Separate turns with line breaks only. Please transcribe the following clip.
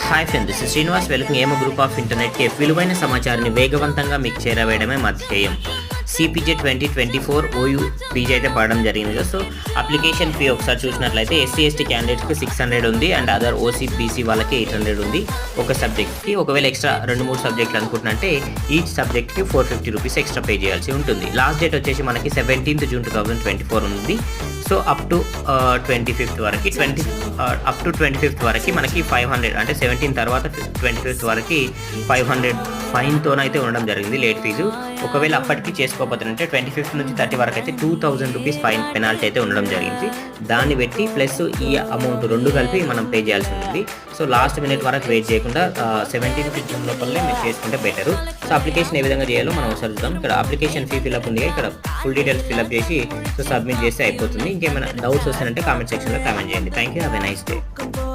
Hi friend, this is Srinivas. Welcome ఏమో group of internet కే. విలువైన సమాచారాన్ని వేగవంతంగా మీకు చేరవేయడమే మా ధ్యేయం. సిపిజే 2024 ఓయూ పీజీ అయితే పడడం జరిగింది కదా. సో అప్లికేషన్ ఫీ ఒకసారి చూసినట్లయితే ఎస్సీ/ఎస్టీ క్యాండిడేట్స్కి 600 ఉంది అండ్ అదర్ ఓసీ/బీసీ వాళ్ళకి 800 ఉంది ఒక సబ్జెక్ట్కి. ఒకవేళ ఎక్స్ట్రా 2-3 సబ్జెక్టులు అనుకుంటున్నంటే ఈచ్ సబ్జెక్ట్కి 450 రూపీస్ ఎక్స్ట్రా పే చేయాల్సి ఉంటుంది. లాస్ట్ డేట్ వచ్చేసి మనకి 17th జూన్ 2024 ఉంది. సో అప్ టు 25th వరకు అప్ టు 25th వరకు మనకి 500 అంటే 17 తర్వాత 25th వరకు 500 ఫైన్తోనైతే ఉండడం జరిగింది లేట్ ఫీజు. ఒకవేళ అప్పటికి చేసుకోకపోతే 25th నుంచి 30 వరకు అయితే 2000 రూపీస్ ఫైన్ పెనాల్టీ అయితే ఉండడం జరిగింది. దాన్ని పెట్టి ప్లస్ ఈ అమౌంట్ రెండు కలిపి మనం పే చేయాల్సి ఉంటుంది. సో లాస్ట్ మినిట్ వరకు వెయిట్ చేయకుండా 17th జూన్ లోపలనే మీరు చేసుకుంటే బెటరు. సో అప్లికేషన్ ఏ విధంగా చేయాలో మనం ఒకసారి చూద్దాం. ఇక్కడ అప్లికేషన్ ఫీ ఫిల్అప్ ఉంది, ఇక్కడ ఫుల్ డీటెయిల్స్ ఫిల్అప్ చేసి సో సబ్మిట్ చేస్తే అయిపోతుంది. ఇంకేమైనా డౌట్స్ వస్తాయంటే కామెంట్ సెక్షన్లో కామెంట్ చేయండి. Thank you, have a nice day.